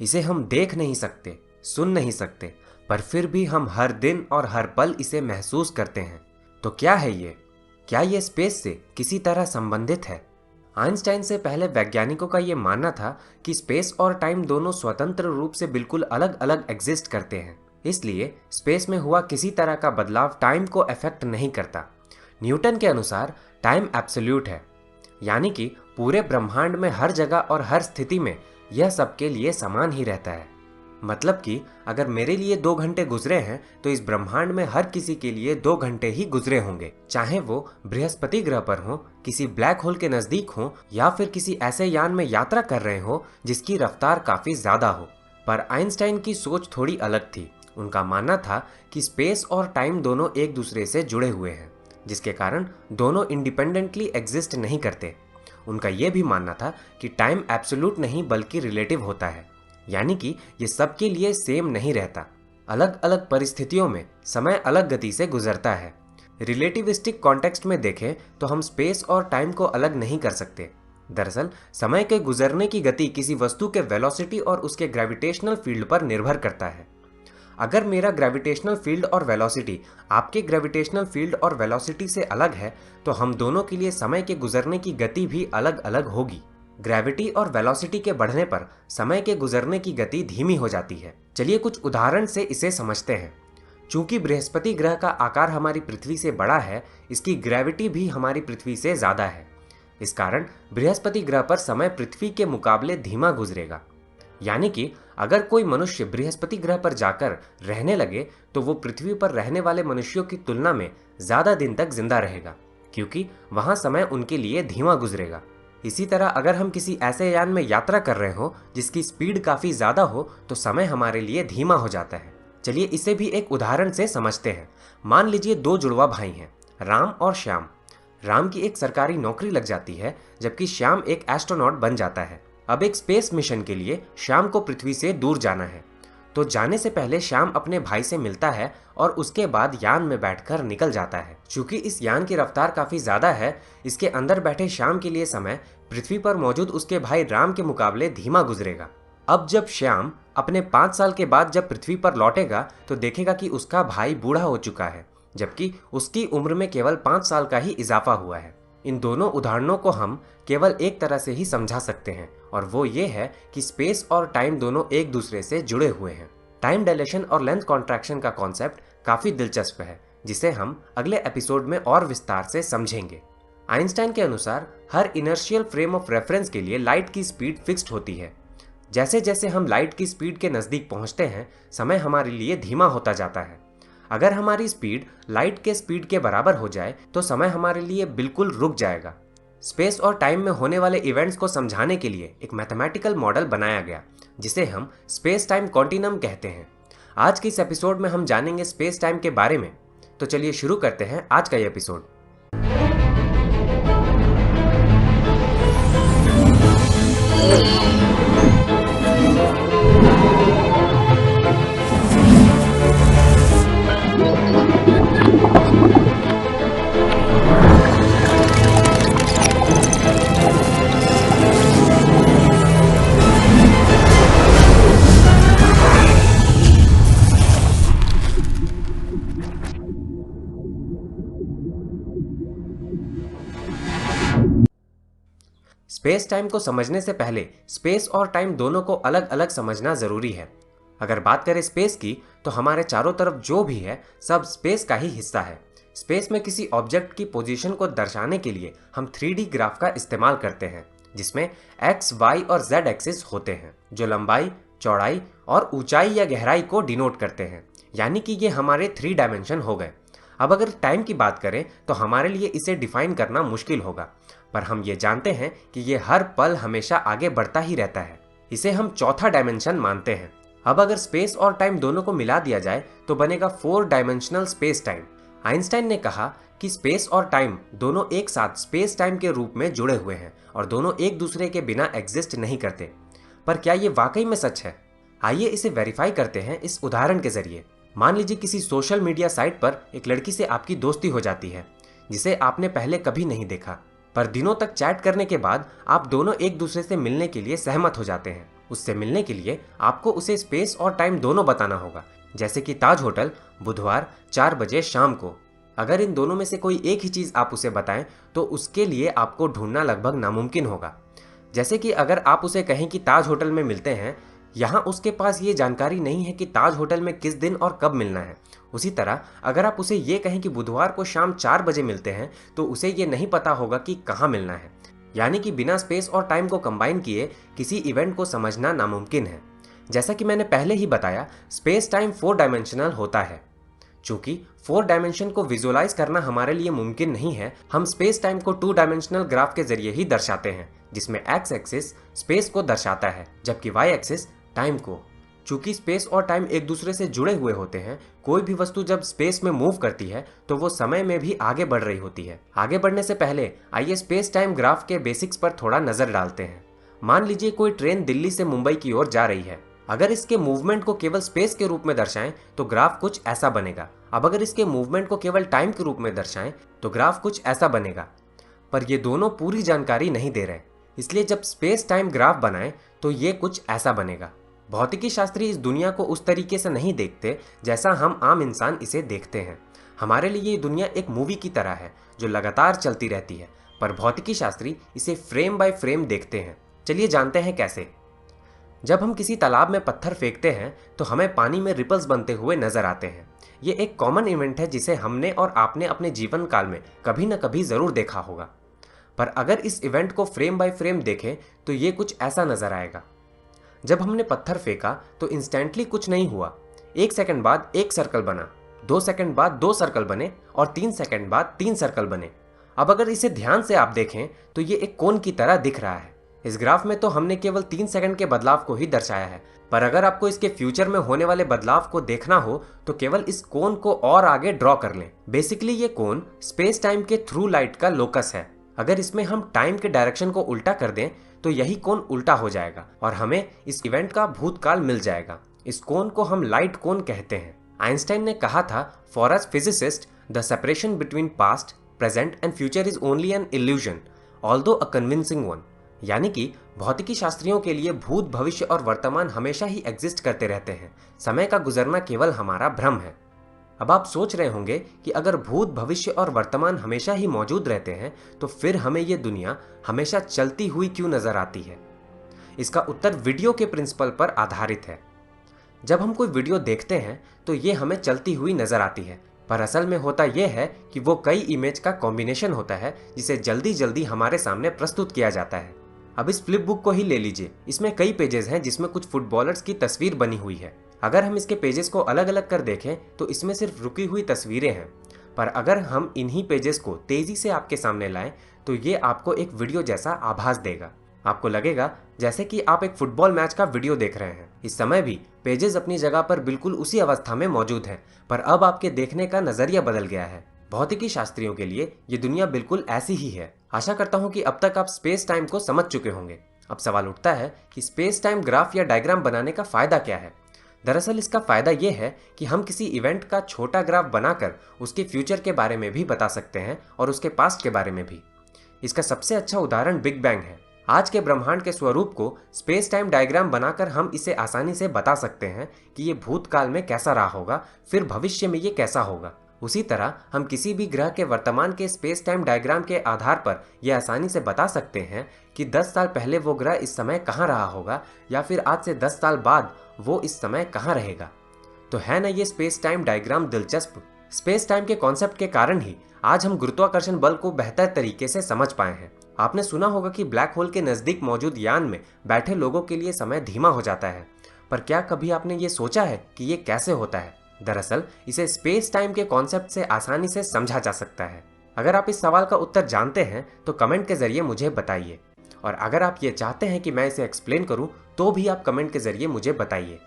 इसे हम देख नहीं सकते, सुन नहीं सकते, पर फिर भी हम हर दिन और हर पल इसे महसूस करते हैं। तो क्या है ये? क्या ये स्पेस से किसी तरह संबंधित है? आइंस्टाइन से पहले वैज्ञानिकों का ये मानना था कि स्पेस और टाइम दोनों स्वतंत्र रूप से बिल्कुल अलग अलग एग्जिस्ट करते हैं। इसलिए स्पेस में हुआ किसी तरह का बदलाव टाइम को अफेक्ट नहीं करता। न्यूटन के अनुसार टाइम एब्सोल्यूट है, यानी कि पूरे ब्रह्मांड में हर जगह और हर स्थिति में यह सबके लिए समान ही रहता है। मतलब कि अगर मेरे लिए 2 घंटे गुजरे हैं तो इस ब्रह्मांड में हर किसी के लिए 2 घंटे ही गुजरे होंगे, चाहे वो बृहस्पति ग्रह पर हो, किसी ब्लैक होल के नजदीक हो या फिर किसी ऐसे यान में यात्रा कर रहे हो जिसकी रफ्तार काफी ज्यादा हो। पर आइंस्टाइन की सोच थोड़ी अलग थी। उनका मानना था कि स्पेस और टाइम दोनों एक दूसरे से जुड़े हुए हैं, जिसके कारण दोनों इंडिपेंडेंटली एग्जिस्ट नहीं करते। उनका यह भी मानना था कि टाइम एब्सोल्यूट नहीं बल्कि रिलेटिव होता है, यानी कि ये सबके लिए सेम नहीं रहता। अलग अलग परिस्थितियों में समय अलग गति से गुजरता है। रिलेटिविस्टिक कॉन्टेक्स्ट में देखें तो हम स्पेस और टाइम को अलग नहीं कर सकते। दरअसल समय के गुजरने की गति किसी वस्तु के वेलोसिटी और उसके ग्रेविटेशनल फील्ड पर निर्भर करता है। अगर मेरा ग्रेविटेशनल फील्ड और वेलोसिटी आपके ग्रेविटेशनल फील्ड और वेलोसिटी से अलग है तो हम दोनों के लिए समय के गुजरने की गति भी अलग अलग होगी। ग्रेविटी और वेलोसिटी के बढ़ने पर समय के गुजरने की गति धीमी हो जाती है। चलिए कुछ उदाहरण से इसे समझते हैं। चूंकि बृहस्पति ग्रह का आकार हमारी पृथ्वी से बड़ा है, इसकी ग्रेविटी भी हमारी पृथ्वी से ज्यादा है। इस कारण बृहस्पति ग्रह पर समय पृथ्वी के मुकाबले धीमा गुजरेगा। यानी कि अगर कोई मनुष्य बृहस्पति ग्रह पर जाकर रहने लगे तो वो पृथ्वी पर रहने वाले मनुष्यों की तुलना में ज्यादा दिन तक जिंदा रहेगा, क्योंकि वहां समय उनके लिए धीमा गुजरेगा। इसी तरह अगर हम किसी ऐसे यान में यात्रा कर रहे हो जिसकी स्पीड काफी ज्यादा हो तो समय हमारे लिए धीमा हो जाता है। चलिए इसे भी एक उदाहरण से समझते हैं। मान लीजिए 2 जुड़वा भाई हैं, राम और श्याम। राम की एक सरकारी नौकरी लग जाती है, जबकि श्याम एक एस्ट्रोनॉट बन जाता है। अब एक स्पेस मिशन के लिए श्याम को पृथ्वी से दूर जाना है, तो जाने से पहले श्याम अपने भाई से मिलता है और उसके बाद यान में बैठकर निकल जाता है। चूंकि इस यान की रफ्तार काफी ज्यादा है, इसके अंदर बैठे श्याम के लिए समय पृथ्वी पर मौजूद उसके भाई राम के मुकाबले धीमा गुजरेगा। अब जब श्याम अपने 5 साल के बाद जब पृथ्वी पर लौटेगा तो देखेगा कि उसका भाई बूढ़ा हो चुका है, जबकि उसकी उम्र में केवल 5 साल का ही इजाफा हुआ है। इन दोनों उदाहरणों को हम केवल एक तरह से ही समझा सकते हैं, और वो ये है कि स्पेस और टाइम दोनों एक दूसरे से जुड़े हुए हैं। टाइम डायलेशन और लेंथ कॉन्ट्रैक्शन का कॉन्सेप्ट काफी दिलचस्प है, जिसे हम अगले एपिसोड में और विस्तार से समझेंगे। आइंस्टाइन के अनुसार हर इनर्शियल फ्रेम ऑफ रेफरेंस के लिए लाइट की स्पीड फिक्स्ड होती है। जैसे जैसे हम लाइट की स्पीड के नजदीक पहुंचते हैं, समय हमारे लिए धीमा होता जाता है। अगर हमारी स्पीड लाइट के स्पीड के बराबर हो जाए तो समय हमारे लिए बिल्कुल रुक जाएगा। स्पेस और टाइम में होने वाले इवेंट्स को समझाने के लिए एक मैथमेटिकल मॉडल बनाया गया, जिसे हम स्पेस टाइम कॉन्टिनम कहते हैं। आज के इस एपिसोड में हम जानेंगे स्पेस टाइम के बारे में। तो चलिए शुरू करते हैं आज का ये एपिसोड। स्पेस टाइम को समझने से पहले स्पेस और टाइम दोनों को अलग अलग समझना जरूरी है। अगर बात करें स्पेस की, तो हमारे चारों तरफ जो भी है सब स्पेस का ही हिस्सा है। स्पेस में किसी ऑब्जेक्ट की पोजीशन को दर्शाने के लिए हम 3D ग्राफ का इस्तेमाल करते हैं, जिसमें एक्स, वाई और जेड एक्सिस होते हैं, जो लंबाई, चौड़ाई और ऊंचाई या गहराई को डिनोट करते हैं। यानी कि ये हमारे 3 डायमेंशन हो गए। अब अगर टाइम की बात करें तो हमारे लिए इसे डिफाइन करना मुश्किल होगा, पर हम ये जानते हैं कि ये हर पल हमेशा आगे बढ़ता ही रहता है। इसे हम चौथा डायमेंशन मानते हैं। अब अगर स्पेस और टाइम दोनों को मिला दिया जाए तो बनेगा 4 डायमेंशनल स्पेस टाइम। आइंस्टाइन ने कहा कि स्पेस और टाइम दोनों एक साथ स्पेस टाइम के रूप में जुड़े हुए हैं और दोनों एक दूसरे के बिना एग्जिस्ट नहीं करते। पर क्या ये वाकई में सच है? आइए इसे वेरीफाई करते हैं इस उदाहरण के जरिए। मान लीजिए किसी सोशल मीडिया साइट पर एक लड़की से आपकी दोस्ती हो जाती है, जिसे आपने पहले कभी नहीं देखा, पर दिनों तक चैट करने के बाद आप दोनों एक दूसरे से मिलने के लिए सहमत हो जाते हैं। उससे मिलने के लिए आपको उसे स्पेस और टाइम दोनों बताना होगा, जैसे कि ताज होटल बुधवार 4 बजे शाम को। अगर इन दोनों में से कोई एक ही चीज़ आप उसे बताएं तो उसके लिए आपको ढूंढना लगभग नामुमकिन होगा। जैसे कि अगर आप उसे कहें कि ताज होटल में मिलते हैं, यहाँ उसके पास ये जानकारी नहीं है कि ताज होटल में किस दिन और कब मिलना है। उसी तरह अगर आप उसे ये कहें कि बुधवार को शाम 4 बजे मिलते हैं, तो उसे ये नहीं पता होगा कि कहाँ मिलना है। यानी कि बिना स्पेस और टाइम को कंबाइन किए किसी इवेंट को समझना नामुमकिन है। जैसा कि मैंने पहले ही बताया, स्पेस टाइम 4 डायमेंशनल होता है। चूंकि 4 डायमेंशन को विजुअलाइज करना हमारे लिए मुमकिन नहीं है, हम स्पेस टाइम को 2 डायमेंशनल ग्राफ के जरिए ही दर्शाते हैं, जिसमें एक्स एक्सिस स्पेस को दर्शाता है जबकि वाई एक्सिस टाइम को। चूंकि स्पेस और टाइम एक दूसरे से जुड़े हुए होते हैं, कोई भी वस्तु जब स्पेस में मूव करती है तो वो समय में भी आगे बढ़ रही होती है। आगे बढ़ने से पहले आइए स्पेस टाइम ग्राफ के बेसिक्स पर थोड़ा नजर डालते हैं। मान लीजिए कोई ट्रेन दिल्ली से मुंबई की ओर जा रही है। अगर इसके मूवमेंट को केवल स्पेस के रूप में दर्शाएं तो ग्राफ कुछ ऐसा बनेगा। अब अगर इसके मूवमेंट को केवल टाइम के रूप में दर्शाएं तो ग्राफ कुछ ऐसा बनेगा। पर ये दोनों पूरी जानकारी नहीं दे रहे, इसलिए जब स्पेस टाइम ग्राफ बनाएं तो ये कुछ ऐसा बनेगा। भौतिकी शास्त्री इस दुनिया को उस तरीके से नहीं देखते जैसा हम आम इंसान इसे देखते हैं। हमारे लिए ये दुनिया एक मूवी की तरह है जो लगातार चलती रहती है, पर भौतिकी शास्त्री इसे फ्रेम बाय फ्रेम देखते हैं। चलिए जानते हैं कैसे। जब हम किसी तालाब में पत्थर फेंकते हैं तो हमें पानी में रिपल्स बनते हुए नजर आते हैं। ये एक कॉमन इवेंट है जिसे हमने और आपने अपने जीवन काल में कभी न कभी जरूर देखा होगा। पर अगर इस इवेंट को फ्रेम बाय फ्रेम देखें तो ये कुछ ऐसा नजर आएगा। जब हमने पत्थर फेंका तो इंस्टेंटली कुछ नहीं हुआ। 1 सेकंड बाद 1 सर्कल बना, 2 सेकंड बाद 2 सर्कल बने और 3 सेकंड बाद 3 सर्कल बने। अब अगर इसे ध्यान से आप देखें तो ये एक कोन की तरह दिख रहा है। इस ग्राफ में तो हमने केवल 3 सेकंड के बदलाव को ही दर्शाया है, पर अगर आपको इसके फ्यूचर में होने वाले बदलाव को देखना हो तो केवल इस कोन को और आगे ड्रॉ कर लें। बेसिकली ये कोन स्पेस टाइम के थ्रू लाइट का लोकस है। अगर इसमें हम टाइम के डायरेक्शन को उल्टा कर दें तो यही कोन उल्टा हो जाएगा और हमें इस इवेंट का भूतकाल मिल जाएगा। इस कोन को हम लाइट कोन कहते हैं। आइंस्टाइन ने कहा था, for us physicist the separation between past, present and future is only an illusion although a convincing one. यानी कि भौतिकी शास्त्रियों के लिए भूत, भविष्य और वर्तमान हमेशा ही एग्जिस्ट करते रहते हैं। समय का गुजरना केवल हमारा भ्रम है। अब आप सोच रहे होंगे कि अगर भूत, भविष्य और वर्तमान हमेशा ही मौजूद रहते हैं तो फिर हमें ये दुनिया हमेशा चलती हुई क्यों नजर आती है? इसका उत्तर वीडियो के प्रिंसिपल पर आधारित है। जब हम कोई वीडियो देखते हैं तो ये हमें चलती हुई नजर आती है, पर असल में होता यह है कि वो कई इमेज का कॉम्बिनेशन होता है जिसे जल्दी जल्दी हमारे सामने प्रस्तुत किया जाता है। अब इस फ्लिप बुक को ही ले लीजिए। इसमें कई पेजेस हैं जिसमें कुछ फुटबॉलर्स की तस्वीर बनी हुई है। अगर हम इसके पेजेस को अलग अलग कर देखें तो इसमें सिर्फ रुकी हुई तस्वीरें हैं, पर अगर हम इन्हीं पेजेस को तेजी से आपके सामने लाएं तो ये आपको एक वीडियो जैसा आभास देगा। आपको लगेगा जैसे कि आप एक फुटबॉल मैच का वीडियो देख रहे हैं। इस समय भी पेजेस अपनी जगह पर बिल्कुल उसी अवस्था में मौजूद हैं, पर अब आपके देखने का नजरिया बदल गया है। भौतिकी शास्त्रियों के लिए ये दुनिया बिल्कुल ऐसी ही है। आशा करता हूँ कि अब तक आप स्पेस टाइम को समझ चुके होंगे। अब सवाल उठता है कि स्पेस टाइम ग्राफ या डायग्राम बनाने का फायदा क्या है? दरअसल इसका फायदा यह है कि हम किसी इवेंट का छोटा ग्राफ बनाकर उसके फ्यूचर के बारे में भी बता सकते हैं और उसके पास्ट के बारे में भी। इसका सबसे अच्छा उदाहरण बिग बैंग है। आज के ब्रह्मांड के स्वरूप को स्पेस टाइम डायग्राम बनाकर हम इसे आसानी से बता सकते हैं कि ये भूतकाल में कैसा रहा होगा, फिर भविष्य में ये कैसा होगा। उसी तरह हम किसी भी ग्रह के वर्तमान के स्पेस टाइम डायग्राम के आधार पर यह आसानी से बता सकते हैं कि 10 साल पहले वो ग्रह इस समय कहाँ रहा होगा, या फिर आज से 10 साल बाद वो इस समय कहाँ रहेगा। तो है ना ये स्पेस टाइम डायग्राम दिलचस्प? स्पेस टाइम के कॉन्सेप्ट के कारण ही आज हम गुरुत्वाकर्षण बल को बेहतर तरीके से समझ पाए हैं। आपने सुना होगा कि ब्लैक होल के नजदीक मौजूद यान में बैठे लोगों के लिए समय धीमा हो जाता है, पर क्या कभी आपने ये सोचा है कि ये कैसे होता है? दरअसल इसे स्पेस टाइम के कॉन्सेप्ट से आसानी से समझा जा सकता है। अगर आप इस सवाल का उत्तर जानते हैं तो कमेंट के जरिए मुझे बताइए, और अगर आप ये चाहते हैं कि मैं इसे एक्सप्लेन करूं तो भी आप कमेंट के जरिए मुझे बताइए।